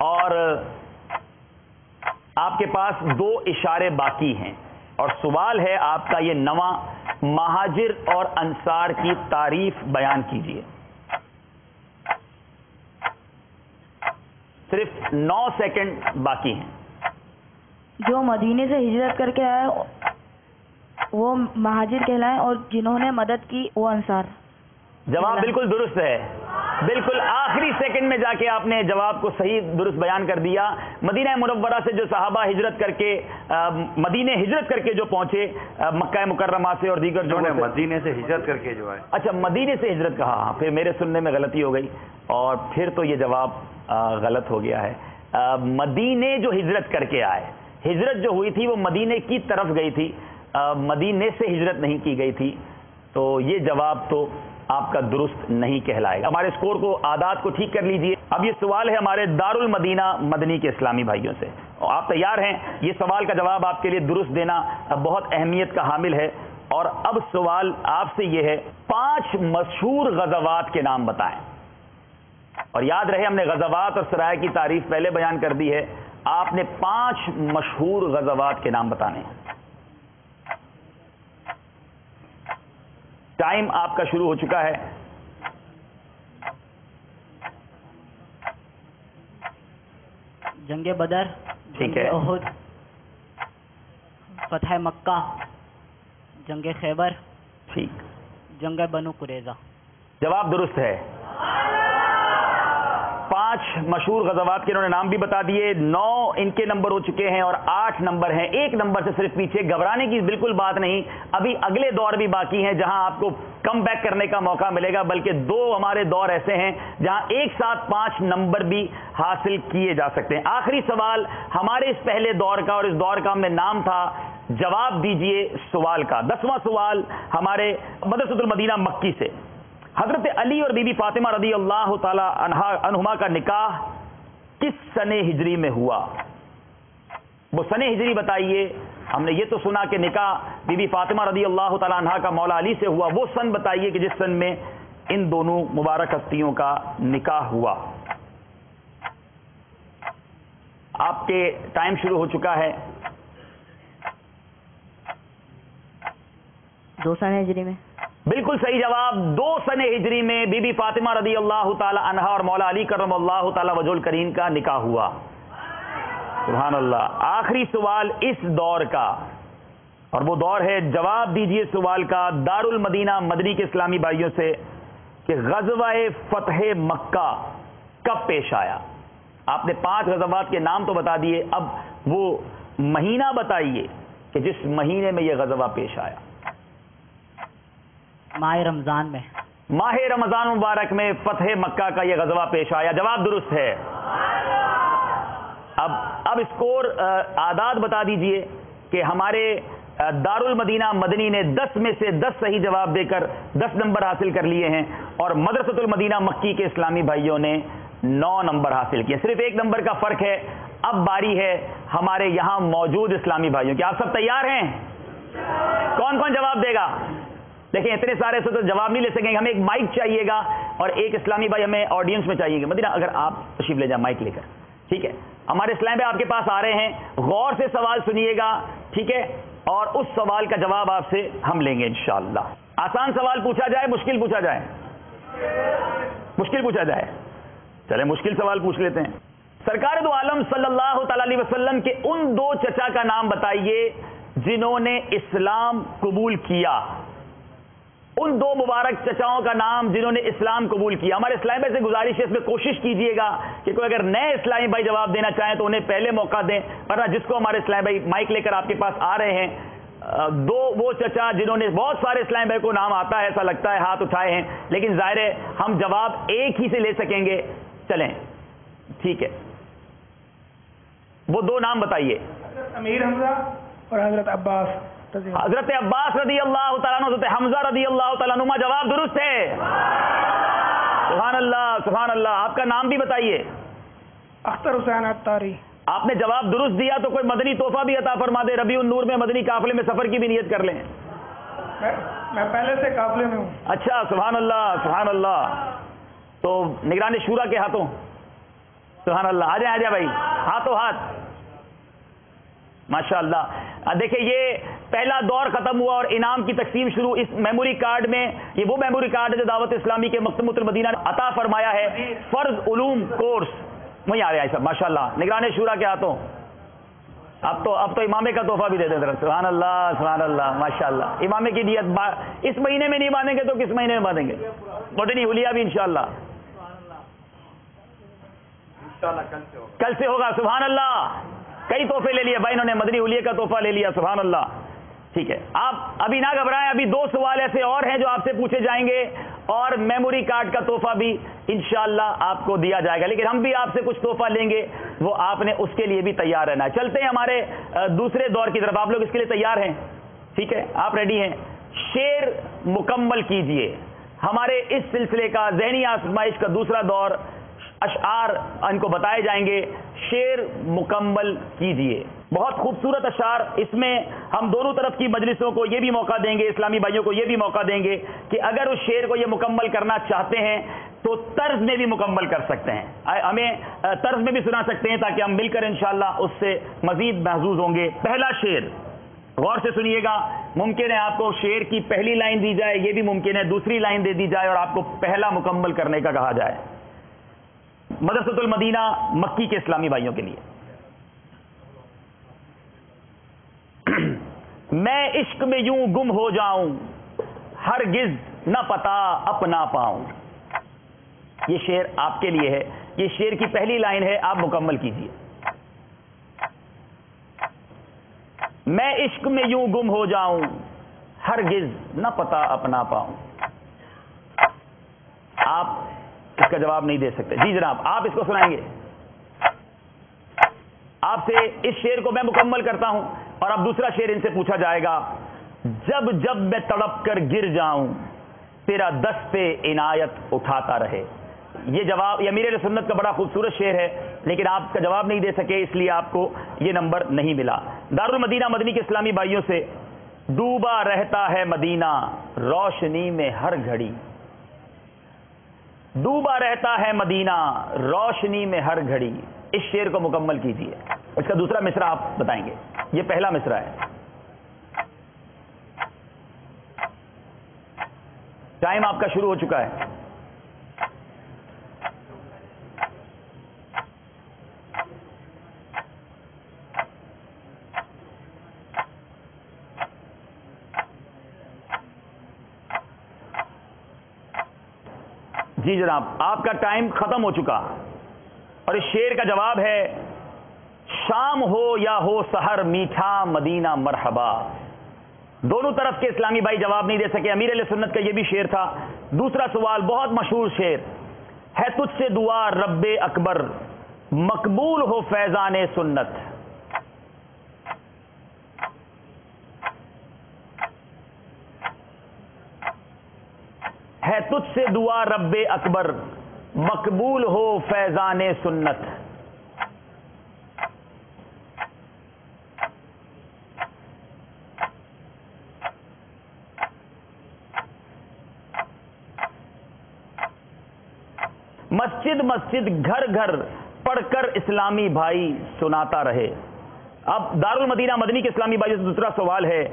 A: اور آپ کے پاس 2 اشارے باقی ہیں، اور سوال ہے آپ کا یہ 9واں. مہاجر اور انصار کی تعریف بیان کیجیے. صرف 9 سیکنڈ باقی ہیں.
E: جو مدینے سے ہجرت کر کے آئے وہ مہاجر کہلائیں، اور جنہوں نے مدد کی وہ انصار.
A: جواب بالکل درست ہے. بالکل آخری سیکنڈ میں جا کے آپ نے جواب کو صحیح درست بیان کر دیا. مدینہ منورہ سے جو صحابہ ہجرت کر کے مدینے ہجرت کر کے جو پہنچے مکہ مکرمہ سے اور دیگر جو
B: مدینے سے ہجرت کر کے جو ہے،
A: اچھا مدینے سے ہجرت کہا. ہاں پھر میرے سننے میں غلطی ہو گئی اور پھر تو یہ جواب غلط ہو گیا ہے. مدینے جو ہجرت کر کے آئے، ہجرت جو ہوئی تھی وہ مدینے کی طرف گئی تھی، مدینے سے ہجرت نہیں کی گئی تھی. تو یہ جواب تو آپ کا درست نہیں کہلائے گا. ہمارے اسکور کو اعداد کو ٹھیک کر لیجئے. اب یہ سوال ہے ہمارے دارالمدینہ مدنی کے اسلامی بھائیوں سے، اور آپ تیار ہیں؟ یہ سوال کا جواب آپ کے لیے درست دینا بہت اہمیت کا حامل ہے. اور اب سوال آپ سے یہ ہے، 5 مشہور غزوات کے نام بتائیں. اور یاد رہے ہم نے غزوات اور سرائے کی تعریف پہلے بیان کر دی ہے. آپ نے 5 مشہور غزوات کے نام بتانے ہیں. ٹائم آپ کا شروع ہو چکا ہے.
C: جنگ بدر،
A: ٹھیک
C: جنگ
A: ہے.
C: احد، فتح مکہ، جنگ خیبر،
A: ٹھیک.
C: جنگ بنو قریظہ.
A: جواب درست ہے. 5 مشہور غزوات کے انہوں نے نام بھی بتا دیے. 9 ان کے نمبر ہو چکے ہیں اور 8 نمبر ہیں. 1 نمبر سے صرف پیچھے. گھبرانے کی بالکل بات نہیں، ابھی اگلے دور بھی باقی ہیں جہاں آپ کو کم بیک کرنے کا موقع ملے گا، بلکہ 2 ہمارے دور ایسے ہیں جہاں ایک ساتھ 5 نمبر بھی حاصل کیے جا سکتے ہیں. آخری سوال ہمارے اس پہلے دور کا، اور اس دور کا ہم نے نام تھا جواب دیجئے سوال کا. 10واں سوال ہمارے مدرسۃ المدینہ مکی سے. حضرت علی اور بی بی فاطمہ رضی اللہ تعالی عنہما کا نکاح کس سنِ ہجری میں ہوا؟ وہ سنِ ہجری بتائیے. ہم نے یہ تو سنا کہ نکاح بی بی فاطمہ رضی اللہ تعالی عنہا کا مولا علی سے ہوا. وہ سن بتائیے کہ جس سن میں ان دونوں مبارک ہستیوں کا نکاح ہوا؟ آپ کے ٹائم شروع ہو چکا ہے.
C: 2 سن ہجری میں.
A: بالکل صحیح جواب. 2 سن ہجری میں بی بی فاطمہ رضی اللہ تعالی عنہا اور مولا علی کرم اللہ تعالی وجہ الکریم کا نکاح ہوا. سبحان اللہ. آخری سوال اس دور کا، اور وہ دور ہے، جواب دیجئے سوال کا دار المدینہ مدنی کے اسلامی بھائیوں سے، کہ غزوہ فتح مکہ کب پیش آیا؟ آپ نے 5 غزوات کے نام تو بتا دیے، اب وہ مہینہ بتائیے کہ جس مہینے میں یہ غزوہ پیش آیا.
F: ماہ رمضان میں.
A: ماہ رمضان مبارک میں فتح مکہ کا یہ غزوہ پیش آیا. جواب درست ہے. اب اسکور اعداد بتا دیجئے کہ ہمارے دار المدینہ مدنی نے 10 میں سے 10 صحیح جواب دے کر 10 نمبر حاصل کر لیے ہیں، اور مدرسۃ المدینہ مکی کے اسلامی بھائیوں نے 9 نمبر حاصل کیے. صرف 1 نمبر کا فرق ہے. اب باری ہے ہمارے یہاں موجود اسلامی بھائیوں کی. آپ سب تیار ہیں؟ کون کون جواب دے گا؟ دیکھیں اتنے سارے سے تو جواب نہیں لے سکیں گے، ہمیں ایک مائک چاہیے گا، اور ایک اسلامی بھائی ہمیں آڈینس میں چاہیے گا. مدینہ اگر آپ تشریف لے جائیں مائک لے کر. ٹھیک ہے، ہمارے اسلام بھائی آپ کے پاس آ رہے ہیں، غور سے سوال سنیے گا. ٹھیک ہے، اور اس سوال کا جواب آپ سے ہم لیں گے انشاءاللہ. آسان سوال پوچھا جائے، مشکل پوچھا جائے؟ مشکل پوچھا جائے. چلیں مشکل سوال پوچھ لیتے ہیں. سرکار دو عالم صلی اللہ تعالی علیہ وسلم کے ان 2 چچا کا نام بتائیے جنہوں نے اسلام قبول کیا. ان 2 مبارک چچاؤں کا نام جنہوں نے اسلام قبول کیا. ہمارے اسلامی بھائی سے گزارش ہے اس میں کوشش کیجئے گا کہ کوئی اگر نئے اسلامی بھائی جواب دینا چاہیں تو انہیں پہلے موقع دیں، ورنہ جس کو ہمارے اسلامی بھائی مائک لے کر آپ کے پاس آ رہے ہیں، 2 وہ چچا جنہوں نے، بہت سارے اسلامی بھائی کو نام آتا ہے ایسا لگتا ہے، ہاتھ اٹھائے ہیں، لیکن ظاہر ہے ہم جواب ایک ہی سے لے سکیں گے. چلیں ٹھیک ہے، وہ 2 نام بتائیے.
G: امیر حمزہ اور حضرت عباس.
A: حضرت عباس رضی اللہ تعالیٰ عنہ، حضرت حمزہ رضی اللہ تعالیٰ عنہ. جواب درست ہے. سبحان اللہ سبحان اللہ. آپ کا نام بھی بتائیے.
G: اختر حسین عطاری.
A: آپ نے جواب درست دیا تو کوئی مدنی تحفہ بھی عطا فرما دے. ربیع النور میں مدنی قافلے میں سفر کی بھی نیت کر لیں.
G: میں پہلے سے قافلے میں ہوں.
A: اچھا سبحان اللہ سبحان اللہ. تو نگران شورا کے ہاتھوں. سبحان اللہ. آ جائیں بھائی، ہاتھوں ہاتھ. ماشاء اللہ. دیکھیں یہ پہلا دور ختم ہوا اور انعام کی تقسیم شروع. اس میموری کارڈ میں، یہ وہ میموری کارڈ ہے جو دعوت اسلامی کے مکتبۃ المدینہ نے عطا فرمایا ہے. فرض علوم کورس وہیں آ رہے ہیں سب. ماشاء اللہ. نگران شورا کے ہاتھوں. اب تو امامے کا تحفہ بھی دے دیں. سبحان اللہ سبحان اللہ. ماشاء اللہ. امامے کی نیت اس مہینے میں نہیں باندھیں گے تو کس مہینے میں باندھیں گے؟ مدنی حلیہ بھی انشاءاللہ کل سے ہوگا. سبحان اللہ. کئی تحفے لے لیے بھائی انہوں نے. مدنی حلیہ کا تحفہ لے لیا. سبحان اللہ. ٹھیک ہے، آپ ابھی نہ گھبرائیں. ابھی 2 سوال ایسے اور ہیں جو آپ سے پوچھے جائیں گے، اور میموری کارڈ کا تحفہ بھی انشاءاللہ آپ کو دیا جائے گا. لیکن ہم بھی آپ سے کچھ تحفہ لیں گے، وہ آپ نے اس کے لیے بھی تیار رہنا ہے. چلتے ہیں ہمارے دوسرے دور کی طرف. آپ لوگ اس کے لیے تیار ہیں؟ ٹھیک ہے، آپ ریڈی ہیں؟ شعر مکمل کیجئے. ہمارے اس سلسلے کا ذہنی آزمائش کا دوسرا دور، اشعار ان کو بتائے جائیں گے. شعر مکمل کیجئے. بہت خوبصورت اشعار. اس میں ہم دونوں طرف کی مجلسوں کو یہ بھی موقع دیں گے، اسلامی بھائیوں کو یہ بھی موقع دیں گے کہ اگر اس شعر کو یہ مکمل کرنا چاہتے ہیں تو طرز میں بھی مکمل کر سکتے ہیں. ہمیں طرز میں بھی سنا سکتے ہیں تاکہ ہم مل کر انشاءاللہ اس سے مزید محظوظ ہوں گے. پہلا شعر غور سے سنیے گا. ممکن ہے آپ کو شعر کی پہلی لائن دی جائے، یہ بھی ممکن ہے دوسری لائن دے دی جائے اور آپ کو پہلا مکمل کرنے کا کہا جائے. مدرسۃ المدینہ مکی کے اسلامی بھائیوں کے لیے. میں عشق میں یوں گم ہو جاؤں، ہرگز نہ پتا اپنا پاؤں. یہ شعر آپ کے لیے ہے. یہ شعر کی پہلی لائن ہے، آپ مکمل کیجئے. میں عشق میں یوں گم ہو جاؤں، ہرگز نہ پتا اپنا پاؤں. آپ اس کا جواب نہیں دے سکتے. جی جناب، آپ اس کو سنائیں گے. آپ سے اس شعر کو میں مکمل کرتا ہوں اور اب دوسرا شعر ان سے پوچھا جائے گا. جب جب میں تڑپ کر گر جاؤں، تیرا دست عنایت اٹھاتا رہے. یہ جواب یہ امیر اہل سنت کا بڑا خوبصورت شعر ہے، لیکن آپ کا جواب نہیں دے سکے، اس لیے آپ کو یہ نمبر نہیں ملا. دارالمدینہ مدنی کے اسلامی بھائیوں سے، ڈوبا رہتا ہے مدینہ روشنی میں ہر گھڑی. ڈوبا رہتا ہے مدینہ روشنی میں ہر گھڑی. اس شعر کو مکمل کیجیے. اس کا دوسرا مصرع آپ بتائیں گے. یہ پہلا مصرع ہے. ٹائم آپ کا شروع ہو چکا ہے. جی جناب آپ کا ٹائم ختم ہو چکا اور اس شعر کا جواب ہے شام ہو یا ہو سحر میٹھا مدینہ مرحبا. دونوں طرف کے اسلامی بھائی جواب نہیں دے سکے. امیر اہل سنت کا یہ بھی شعر تھا. دوسرا سوال بہت مشہور شعر ہے تجھ سے دعا رب اکبر مقبول ہو فیضان سنت. ہے تجھ سے دعا رب اکبر مقبول ہو فیضان سنت. مسجد مسجد گھر گھر پڑھ کر اسلامی بھائی سناتا رہے. اب دارالمدینہ مدنی کے اسلامی بھائی سے دوسرا سوال ہے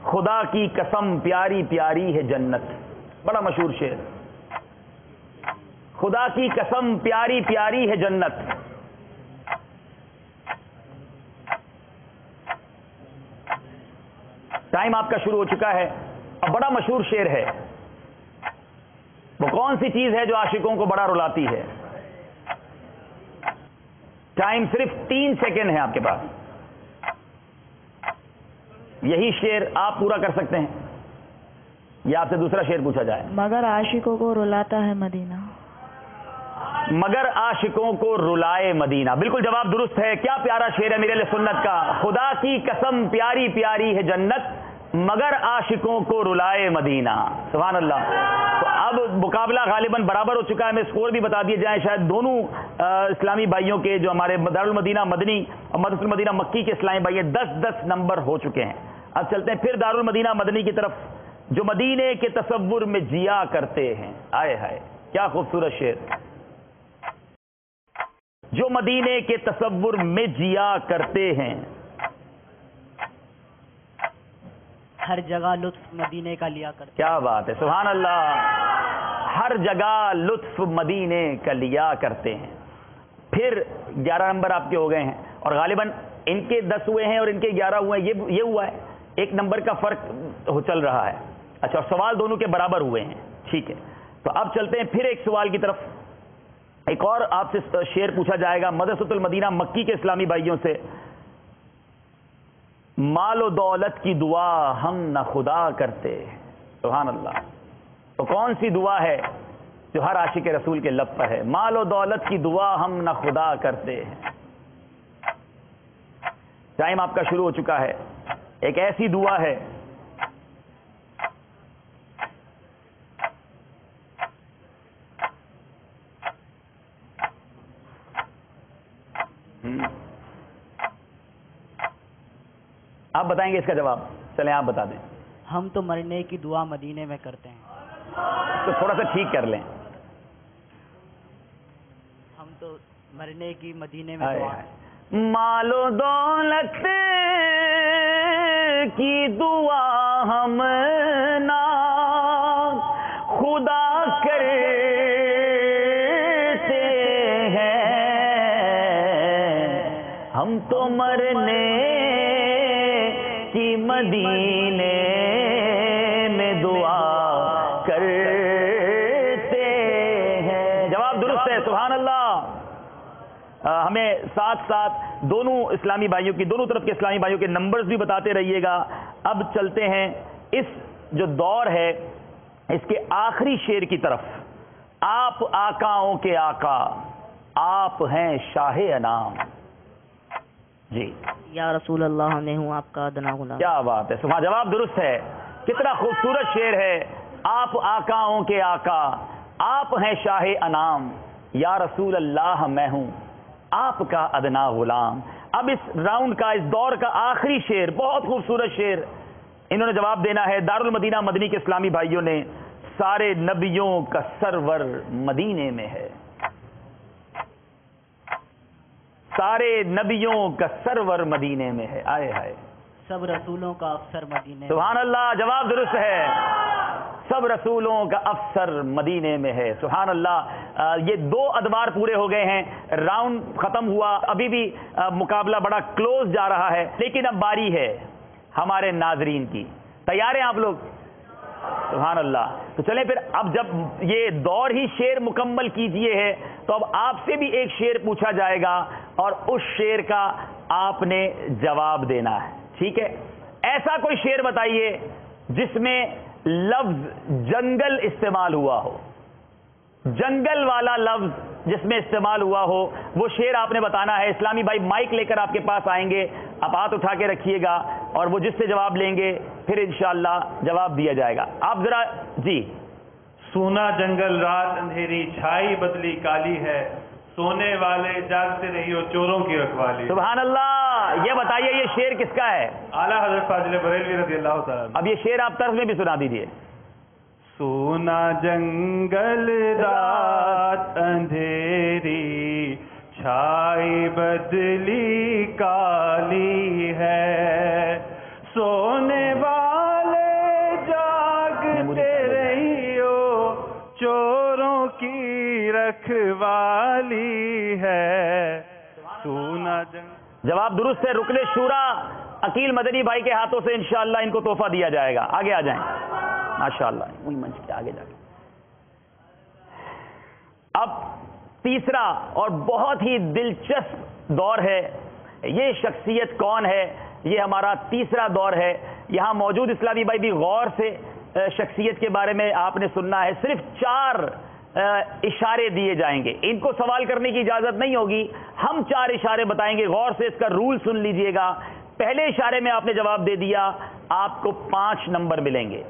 A: خدا کی قسم پیاری پیاری ہے جنت. بڑا مشہور شعر. خدا کی قسم پیاری پیاری ہے جنت. ٹائم آپ کا شروع ہو چکا ہے. اب بڑا مشہور شعر ہے. وہ کون سی چیز ہے جو عاشقوں کو بڑا رلاتی ہے؟ ٹائم صرف 3 سیکنڈ ہے آپ کے پاس. یہی شعر آپ پورا کر سکتے ہیں یا آپ سے دوسرا شعر پوچھا جائے؟
E: مگر عاشقوں کو رلاتا ہے مدینہ.
A: مگر عاشقوں کو رلائے مدینہ. بالکل جواب درست ہے. کیا پیارا شعر ہے میرے لیے سنت کا. خدا کی قسم پیاری پیاری ہے جنت مگر عاشقوں کو رلائے مدینہ. سبحان اللہ. تو اب مقابلہ غالباً برابر ہو چکا ہے. ہمیں اسکور بھی بتا دیے جائیں. شاید دونوں اسلامی بھائیوں کے جو ہمارے دارالمدینہ مدنی اور مدرسۃ المدینہ مکی کے اسلامی بھائی 10-10 نمبر ہو چکے ہیں. اب چلتے ہیں پھر دارالمدینہ مدنی کی طرف جو مدینے کے تصور میں جیا کرتے ہیں. آئے ہائے کیا خوبصورت شعر. جو مدینے کے تصور میں جیا کرتے ہیں
F: ہر جگہ لطف مدینے کا لیا کرتے.
A: کیا بات ہے. سبحان اللہ. ہر جگہ لطف مدینے کا لیا کرتے ہیں. پھر 11 نمبر آپ کے ہو گئے ہیں اور غالباً ان کے 10 ہوئے ہیں اور ان کے 11 ہوئے ہیں. یہ ہوا ہے 1 نمبر کا فرق چل رہا ہے. اچھا اور سوال دونوں کے برابر ہوئے ہیں. ٹھیک ہے تو اب چلتے ہیں پھر ایک سوال کی طرف. ایک اور آپ سے شعر پوچھا جائے گا مدرسۃ المدینہ مکی کے اسلامی بھائیوں سے. مال و دولت کی دعا ہم نہ خدا کرتے. سبحان اللہ. تو کون سی دعا ہے جو ہر عاشق رسول کے لب پر ہے؟ مال و دولت کی دعا ہم نہ خدا کرتے ہیں. ٹائم آپ کا شروع ہو چکا ہے. ایک ایسی دعا ہے آپ بتائیں گے اس کا جواب؟ چلیں آپ بتا دیں.
F: ہم تو مرنے کی دعا مدینے میں کرتے ہیں.
A: تو تھوڑا سا ٹھیک کر لیں.
F: ہم تو مرنے کی مدینے میں دعا.
A: مال و دولت کی دعا ہم نہ خدا کرتے ہیں. ہم تو مرنے کی مدینے میں دعا کرتے ہیں. جواب درست ہے. سبحان اللہ. ہمیں ساتھ ساتھ دونوں اسلامی بھائیوں کی دونوں طرف کے اسلامی بھائیوں کے نمبرز بھی بتاتے رہیے گا. اب چلتے ہیں اس جو دور ہے اس کے آخری شعر کی طرف. آپ آقاؤں کے آقا آپ ہیں شاہ انام. جی
C: یا رسول اللہ میں ہوں آپ کا ادنا غلام.
A: کیا بات ہے. سبحان. جواب درست ہے. کتنا خوبصورت شعر ہے. آپ آقاؤں کے آقا آپ ہیں شاہ انام. یا رسول اللہ میں ہوں آپ کا ادنا غلام. اب اس راؤنڈ کا اس دور کا آخری شعر بہت خوبصورت شعر انہوں نے جواب دینا ہے. دارالمدینہ مدنی کے اسلامی بھائیوں نے سارے نبیوں کا سرور مدینے میں ہے، سارے نبیوں کا سرور مدینے میں ہے. آئے ہائے،
F: سب رسولوں کا افسر مدینے میں.
A: سبحان اللہ، جواب درست ہے، سب رسولوں کا افسر مدینے میں ہے. سبحان اللہ. یہ 2 ادوار پورے ہو گئے ہیں، راؤنڈ ختم ہوا، ابھی بھی مقابلہ بڑا کلوز جا رہا ہے، لیکن اب باری ہے ہمارے ناظرین کی. تیار ہیں آپ لوگ؟ سبحان اللہ. تو چلیں پھر، اب جب یہ دور ہی شعر مکمل کیجئے ہے تو اب آپ سے بھی ایک شعر پوچھا جائے گا اور اس شعر کا آپ نے جواب دینا ہے. ٹھیک ہے؟ ایسا کوئی شعر بتائیے جس میں لفظ جنگل استعمال ہوا ہو، جنگل والا لفظ جس میں استعمال ہوا ہو، وہ شعر آپ نے بتانا ہے. اسلامی بھائی مائک لے کر آپ کے پاس آئیں گے، آپ ہاتھ اٹھا کے رکھیے گا اور وہ جس سے جواب لیں گے پھر انشاءاللہ جواب دیا جائے گا. آپ ذرا جی.
H: سونا جنگل رات اندھیری چھائی بدلی کالی ہے، سونے والے جاگتے رہیو چوروں کی رکھوالی.
A: سبحان اللہ. یہ بتائیے یہ شعر کس کا ہے؟
H: اعلیٰ حضرت فاضل بریلوی رضی اللہ تعالیٰ.
A: اب یہ شعر آپ طرف میں بھی سنا دیجئے.
H: سونا جنگل رات اندھیری چھائی بدلی کالی ہے، سونے والے جاگتے رہیو چوروں کی رکھوالی ہے. سونا
A: جواب درست ہے. رکن شورا عقیل مدنی بھائی کے ہاتھوں سے انشاءاللہ ان کو تحفہ دیا جائے گا. آگے آ جائیں ماشاءاللہ، وہی منچ کے آگے جا کے. اب تیسرا اور بہت ہی دلچسپ دور ہے. یہ شخصیت کون ہے؟ یہ ہمارا تیسرا دور ہے. یہاں موجود اسلامی بھائی بھی غور سے شخصیت کے بارے میں آپ نے سننا ہے. صرف 4 اشارے دیے جائیں گے، ان کو سوال کرنے کی اجازت نہیں ہوگی. ہم 4 اشارے بتائیں گے، غور سے اس کا رول سن لیجئے گا. پہلے اشارے میں آپ نے جواب دے دیا، آپ کو 5 نمبر ملیں گے.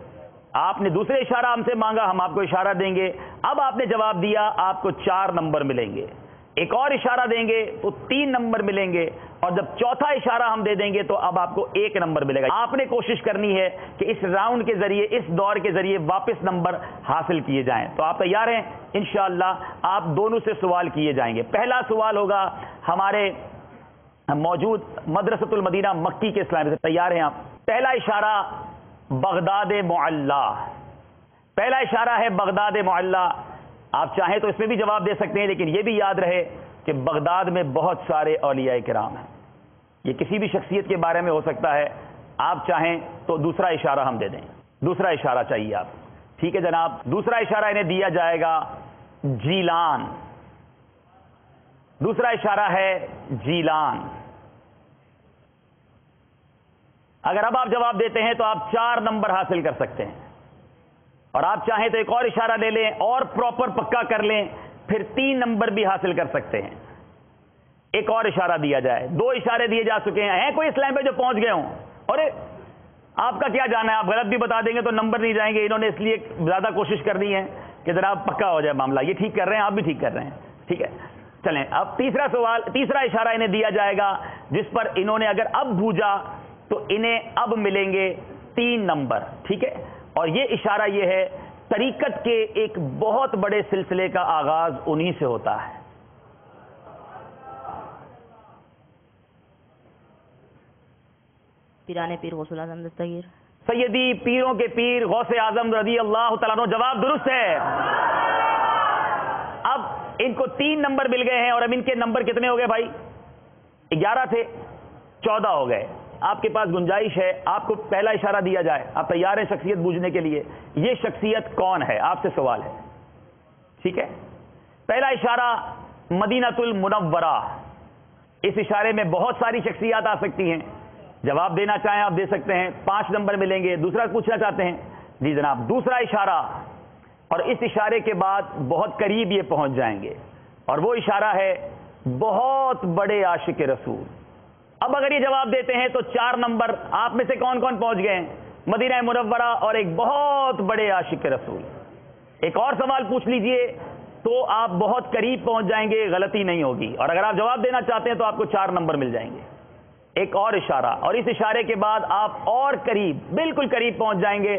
A: آپ نے دوسرے اشارہ ہم سے مانگا، ہم آپ کو اشارہ دیں گے. اب آپ نے جواب دیا، آپ کو 4 نمبر ملیں گے. ایک اور اشارہ دیں گے تو 3 نمبر ملیں گے، اور جب چوتھا اشارہ ہم دے دیں گے تو اب آپ کو 1 نمبر ملے گا. آپ نے کوشش کرنی ہے کہ اس راؤنڈ کے ذریعے، اس دور کے ذریعے واپس نمبر حاصل کیے جائیں. تو آپ تیار ہیں؟ انشاءاللہ آپ دونوں سے سوال کیے جائیں گے. پہلا سوال ہوگا ہمارے موجود مدرسۃ المدینہ مکی کے اسلامی سے. تیار ہیں آپ؟ پہلا اشارہ بغداد معلی. پہلا اشارہ ہے بغداد معلی. آپ چاہیں تو اس میں بھی جواب دے سکتے ہیں، لیکن یہ بھی یاد رہے کہ بغداد میں بہت سارے اولیاء کرام ہیں. یہ کسی بھی شخصیت کے بارے میں ہو سکتا ہے. آپ چاہیں تو دوسرا اشارہ ہم دے دیں. دوسرا اشارہ چاہیے آپ. ٹھیک ہے جناب. دوسرا اشارہ انہیں دیا جائے گا جیلان. دوسرا اشارہ ہے جیلان. اگر اب آپ جواب دیتے ہیں تو آپ 4 نمبر حاصل کر سکتے ہیں، اور آپ چاہیں تو ایک اور اشارہ لے لیں اور پراپر پکا کر لیں، پھر 3 نمبر بھی حاصل کر سکتے ہیں. ایک اور اشارہ دیا جائے. 2 اشارے دیے جا چکے ہیں. کوئی اسلام پہ جو پہنچ گئے ہوں؟ اور آپ کا کیا جانا ہے، آپ غلط بھی بتا دیں گے تو نمبر نہیں جائیں گے. انہوں نے اس لیے زیادہ کوشش کرنی ہے کہ جناب پکا ہو جائے معاملہ. یہ ٹھیک کر رہے ہیں، آپ بھی ٹھیک کر رہے ہیں. ٹھیک ہے چلیں. اب تیسرا سوال، تیسرا اشارہ انہیں دیا جائے گا جس پر انہوں نے اگر اب بھوجا تو انہیں اب ملیں گے 3 نمبر. ٹھیک ہے. اور یہ اشارہ یہ ہے، طریقت کے ایک بہت بڑے سلسلے کا آغاز انہی سے ہوتا ہے.
C: پیرانے پیر غوث الاعظم دستگیر.
A: سیدی پیروں کے پیر غوث اعظم رضی اللہ تعالیٰ عنہ. جواب درست ہے. اب ان کو 3 نمبر مل گئے ہیں، اور اب ان کے نمبر کتنے ہو گئے بھائی؟ 11 تھے، 14 ہو گئے. آپ کے پاس گنجائش ہے، آپ کو پہلا اشارہ دیا جائے. آپ تیار ہیں شخصیت بوجھنے کے لیے؟ یہ شخصیت کون ہے؟ آپ سے سوال ہے. ٹھیک ہے. پہلا اشارہ مدینۃ المنورہ. اس اشارے میں بہت ساری شخصیات آ سکتی ہیں. جواب دینا چاہیں آپ دے سکتے ہیں. 5 نمبر ملیں گے. دوسرا پوچھنا چاہتے ہیں؟ جی جناب. دوسرا اشارہ، اور اس اشارے کے بعد بہت قریب یہ پہنچ جائیں گے، اور وہ اشارہ ہے بہت بڑے عاشق رسول. اب اگر یہ جواب دیتے ہیں تو 4 نمبر. آپ میں سے کون کون پہنچ گئے ہیں؟ مدینہ منورہ اور ایک بہت بڑے عاشق رسول. ایک اور سوال پوچھ لیجئے تو آپ بہت قریب پہنچ جائیں گے، غلطی نہیں ہوگی. اور اگر آپ جواب دینا چاہتے ہیں تو آپ کو 4 نمبر مل جائیں گے. ایک اور اشارہ، اور اس اشارے کے بعد آپ اور قریب، بالکل قریب پہنچ جائیں گے.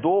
B: 2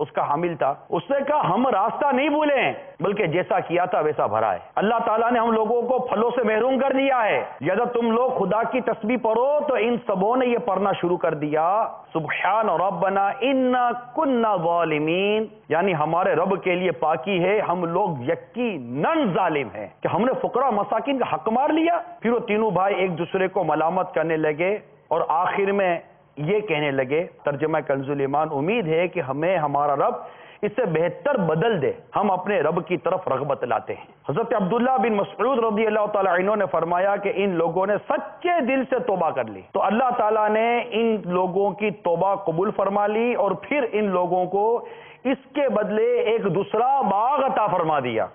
B: اس کا حامل تھا، اس نے کہا ہم راستہ نہیں بھولے ہیں بلکہ جیسا کیا تھا ویسا بھرا ہے۔ اللہ تعالیٰ نے ہم لوگوں کو پھلوں سے محروم کر دیا ہے۔ جب تم لوگ خدا کی تسبیح پڑھو تو ان سبوں نے یہ پڑھنا شروع کر دیا، سبحان ربنا انا کنا ظالمین، یعنی ہمارے رب کے لیے پاکی ہے، ہم لوگ یقیناً ظالم ہیں کہ ہم نے فقراء مساکین کا حق مار لیا۔ پھر وہ تینوں بھائی ایک دوسرے کو ملامت کرنے لگے اور آخر میں یہ کہنے لگے، ترجمہ کنز الایمان، امید ہے کہ ہمیں ہمارا رب اس سے بہتر بدل دے، ہم اپنے رب کی طرف رغبت لاتے ہیں۔ حضرت عبداللہ بن مسعود رضی اللہ تعالی عنہ نے فرمایا کہ ان لوگوں نے سچے دل سے توبہ کر لی تو اللہ تعالیٰ نے ان لوگوں کی توبہ قبول فرما لی اور پھر ان لوگوں کو اس کے بدلے ایک دوسرا باغ عطا فرما دیا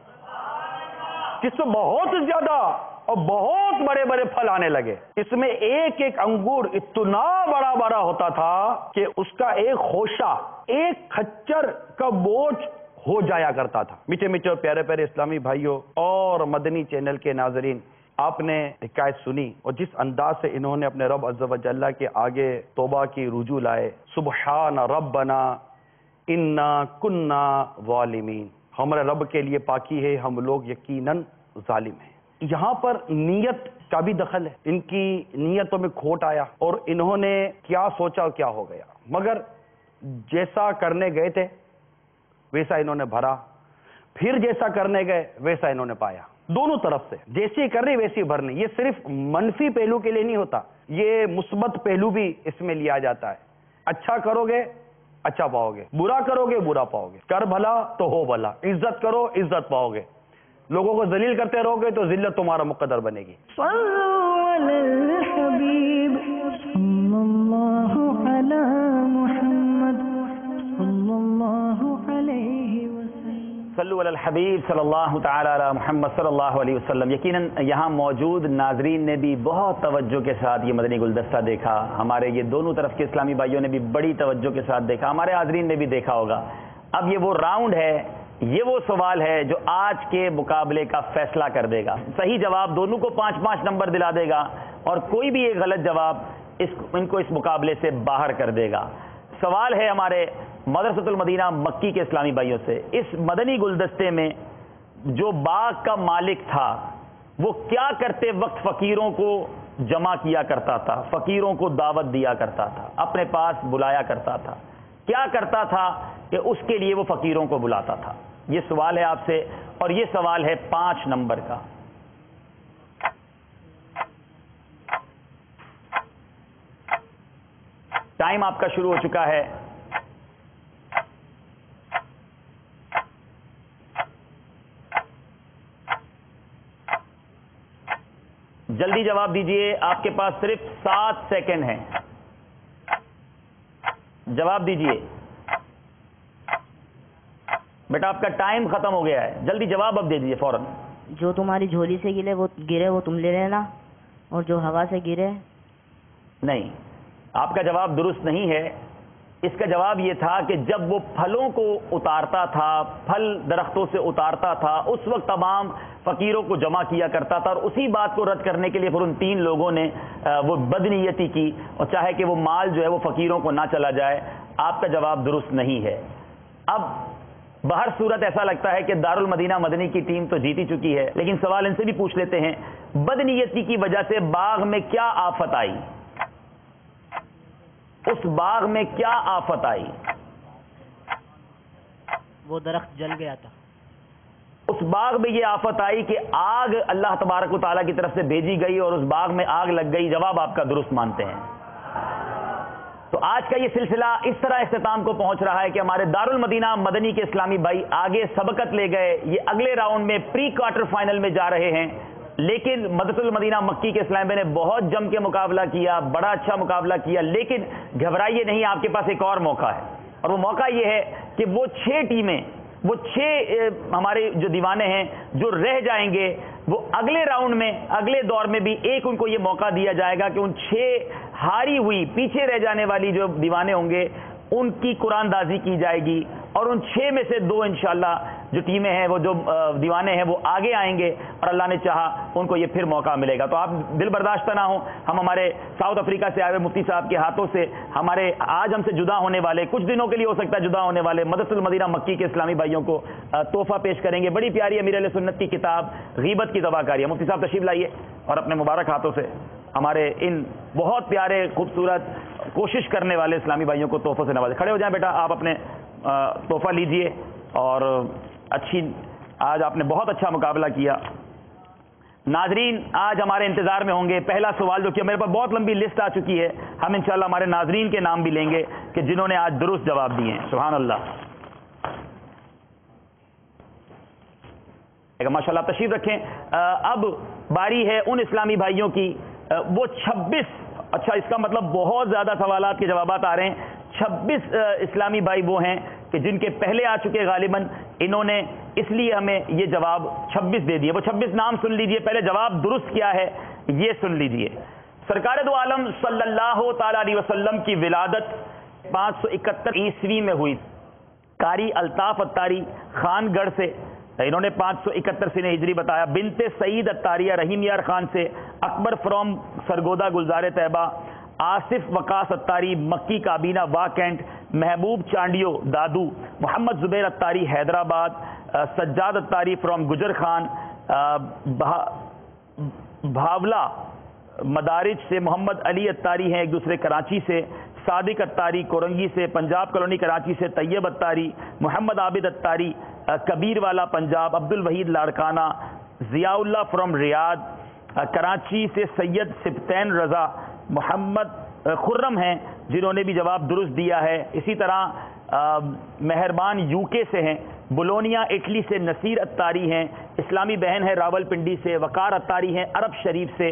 B: جس میں بہت زیادہ اور بہت بڑے بڑے پھل آنے لگے۔ اس میں ایک ایک انگور اتنا بڑا بڑا ہوتا تھا کہ اس کا ایک خوشہ ایک کھچر کا بوجھ ہو جایا کرتا تھا۔ میٹھے میٹھے اور پیارے پیارے اسلامی بھائیوں اور مدنی چینل کے ناظرین، آپ نے حکایت سنی اور جس انداز سے انہوں نے اپنے رب عز و جل کے آگے توبہ کی رجوع لائے، سبحان ربنا انا کنا ظالمین، ہمارے رب کے لیے پاکی ہے، ہم لوگ یقیناً ظالم ہیں۔ یہاں پر نیت کا بھی دخل ہے، ان کی نیتوں میں کھوٹ آیا اور انہوں نے کیا سوچا اور کیا ہو گیا، مگر جیسا کرنے گئے تھے ویسا انہوں نے بھرا، پھر جیسا کرنے گئے ویسا انہوں نے پایا۔ دونوں طرف سے جیسی کرنی ویسی بھرنی، یہ صرف منفی پہلو کے لیے نہیں ہوتا، یہ مثبت پہلو بھی اس میں لیا جاتا ہے۔ اچھا کرو گے اچھا پاؤ گے، برا کرو گے برا پاؤ گے، کر بھلا تو ہو بھلا، عزت کرو عزت پاؤ گے، لوگوں کو ذلیل کرتے رہو گے تو ذلت تمہارا مقدر بنے گی۔
I: صلوا علی الحبیب صلی اللہ علی محمد صلی اللہ علیہ وسلم۔
A: صلو علی الحبیب صلی اللہ تعالی علی محمد صلی اللہ علیہ وسلم۔ یقیناً یہاں موجود ناظرین نے بھی بہت توجہ کے ساتھ یہ مدنی گلدستہ دیکھا، ہمارے یہ دونوں طرف کے اسلامی بھائیوں نے بھی بڑی توجہ کے ساتھ دیکھا، ہمارے حاضرین نے بھی دیکھا ہوگا۔ اب یہ وہ راؤنڈ ہے، یہ وہ سوال ہے جو آج کے مقابلے کا فیصلہ کر دے گا۔ صحیح جواب دونوں کو 5-5 نمبر دلا دے گا اور کوئی بھی ایک غلط جواب ان کو اس مقابلے سے باہر کر دے گا۔ سوال ہے ہمارے مدرسۃ المدینہ مکی کے اسلامی بھائیوں سے، اس مدنی گلدستے میں جو باغ کا مالک تھا وہ کیا کرتے وقت فقیروں کو جمع کیا کرتا تھا، فقیروں کو دعوت دیا کرتا تھا، اپنے پاس بلایا کرتا تھا، کیا کرتا تھا کہ اس کے لیے وہ فقیروں کو بلاتا تھا؟ یہ سوال ہے آپ سے اور یہ سوال ہے 5 نمبر کا۔ ٹائم آپ کا شروع ہو چکا ہے۔ جلدی جواب دیجئے، آپ کے پاس صرف 7 سیکنڈ ہیں، جواب دیجئے بیٹا، آپ کا ٹائم ختم ہو گیا ہے، جلدی جواب اب دے دیجئے فوراً۔
C: جو تمہاری جھولی سے گرے وہ تم لے لینا، اور جو ہوا سے گرے
A: نہیں، آپ کا جواب درست نہیں ہے۔ اس کا جواب یہ تھا کہ جب وہ پھلوں کو اتارتا تھا، پھل درختوں سے اتارتا تھا، اس وقت تمام فقیروں کو جمع کیا کرتا تھا، اور اسی بات کو رد کرنے کے لیے پھر ان 3 لوگوں نے وہ بدنیتی کی اور چاہے کہ وہ مال جو ہے وہ فقیروں کو نہ چلا جائے۔ آپ کا جواب درست نہیں ہے۔ اب بہر صورت ایسا لگتا ہے کہ دارالمدینہ مدنی کی ٹیم تو جیتی چکی ہے، لیکن سوال ان سے بھی پوچھ لیتے ہیں، بدنیتی کی وجہ سے باغ میں کیا آفت آئی؟ اس باغ میں کیا آفت آئی؟
F: وہ درخت جل گیا تھا۔
A: اس باغ میں یہ آفت آئی کہ آگ اللہ تبارک و تعالیٰ کی طرف سے بھیجی گئی اور اس باغ میں آگ لگ گئی۔ جواب آپ کا درست مانتے ہیں۔ تو آج کا یہ سلسلہ اس طرح اختتام کو پہنچ رہا ہے کہ ہمارے دارالمدینہ مدنی کے اسلامی بھائی آگے سبقت لے گئے، یہ اگلے راؤنڈ میں پری کوارٹر فائنل میں جا رہے ہیں، لیکن مدرسۃ المدینہ مکی کے اسلامی بھائی نے بہت جم کے مقابلہ کیا، بڑا اچھا مقابلہ کیا، لیکن گھبرائیے نہیں، آپ کے پاس ایک اور موقع ہے، اور وہ موقع یہ ہے کہ وہ 6 ٹیمیں، وہ 6 ہمارے جو دیوانے ہیں جو رہ جائیں گے، وہ اگلے راؤنڈ میں، اگلے دور میں بھی ایک ان کو یہ موقع دیا جائے گا کہ ان 6 ہاری ہوئی پیچھے رہ جانے والی جو دیوانے ہوں گے ان کی قرآن دازی کی جائے گی، اور ان 6 میں سے 2 انشاءاللہ جو ٹیمیں ہیں وہ جو دیوانے ہیں وہ آگے آئیں گے اور اللہ نے چاہا ان کو یہ پھر موقع ملے گا. تو آپ دل برداشتہ نہ ہوں. ہم ہمارے ساؤتھ افریقہ سے آئے ہوئے مفتی صاحب کے ہاتھوں سے ہمارے آج ہم سے جدا ہونے والے کچھ دنوں کے لیے ہو سکتا ہے جدا ہونے والے مدرسۃ المدینہ مکی کے اسلامی بھائیوں کو تحفہ پیش کریں گے. بڑی پیاری امیر اہل سنت کی کتاب غیبت کی دوا کاری ہے. مفتی صاحب تشریف لائیے اور اپنے مبارک ہاتھوں سے ہمارے ان بہت پیارے خوبصورت کوشش کرنے والے اسلامی بھائیوں کو تحفوں سے نوازیں. کھڑے ہو جائیں بیٹا, آپ اپنے تحفہ لیجئے. اور آج آپ نے بہت اچھا مقابلہ کیا. ناظرین آج ہمارے انتظار میں ہوں گے. پہلا سوال جو کہ میرے پاس بہت لمبی لسٹ آ چکی ہے, ہم انشاءاللہ ہمارے ناظرین کے نام بھی لیں گے کہ جنہوں نے آج درست جواب دیے ہیں. سبحان اللہ. ماشاءاللہ تشریف رکھیں. اب باری ہے ان اسلامی بھائیوں کی, وہ 26, اچھا اس کا مطلب بہت زیادہ سوالات کے جوابات آ رہے ہیں. 26 اسلامی بھائی وہ ہیں کہ جن کے پہلے آ چکے غالباً, انہوں نے اس لیے ہمیں یہ جواب 26 دے دیے. وہ 26 نام سن لیجئے, پہلے جواب درست کیا ہے یہ سن لیجئے. سرکار دو عالم صلی اللہ تعالی علیہ وسلم کی ولادت 571 عیسوی میں ہوئی. قاری الطاف اتاری خان گڑھ سے, انہوں نے 571 سنہ ہجری بتایا. بنت سعید اتاریہ رحیم یار خان سے. اکبر فرام سرگودا گلزار طیبہ. آصف وقاص اتاری مکی کابینہ وا کینٹ. محبوب چانڈیو دادو. محمد زبیر اتاری حیدرآباد. سجاد اتاری فرام گجر خان بھاولا مدارج سے. محمد علی اتاری ہیں ایک دوسرے کراچی سے. صادق اتاری کورنگی سے. پنجاب کالونی کراچی سے طیب اتاری. محمد عابد اتاری کبیر والا پنجاب. عبد الوحید لاڑکانہ. ضیاء اللہ فرام ریاض کراچی سے. سید سبتین رضا. محمد خرم ہیں جنہوں نے بھی جواب درست دیا ہے. اسی طرح مہربان یو کے سے ہیں. بولونیا اٹلی سے. نصیر اتاری ہیں اسلامی بہن ہے راول پنڈی سے. وقار اتاری ہیں عرب شریف سے.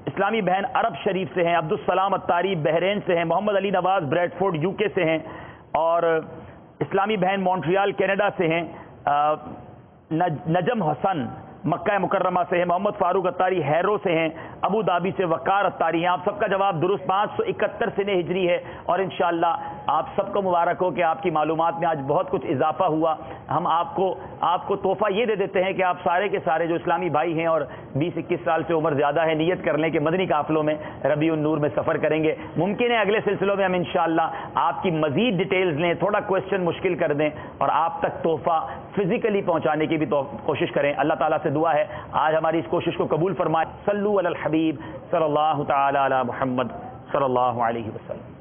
A: اسلامی بہن عرب شریف سے ہیں. عبدالسلام اتاری بحرین سے ہیں. محمد Ali Nawaz bread Ford you کے سے ہیں. اور اسلامی بہن مونٹریال کینیڈا سے ہیں. نجم حسن مکہ مکرمہ سے ہیں. محمد فاروق اتاری ہیرو سے ہیں. ابو دھابی سے. وقار اتاری ہیں. آپ سب کا جواب درست. 571 سنہ ہجری ہے اور انشاءاللہ آپ سب کو مبارک ہو کہ آپ کی معلومات میں آج بہت کچھ اضافہ ہوا. ہم آپ کو تحفہ یہ دے دیتے ہیں کہ آپ سارے کے سارے جو اسلامی بھائی ہیں اور 20-21 سال سے عمر زیادہ ہے, نیت کر لیں کہ مدنی قافلوں میں ربیع النور میں سفر کریں گے. ممکن ہے اگلے سلسلوں میں ہم انشاءاللہ آپ کی مزید ڈیٹیلز لیں, تھوڑا کوشچن مشکل کر دیں اور آپ تک تحفہ فزیکلی پہنچانے کی بھی کوشش کریں. اللہ تعالیٰ سے دعا ہے آج ہماری اس کوشش کو قبول فرمائے. صلو علی الحبیب صلی اللہ تعالی علی محمد صلی اللہ علیہ وسلم.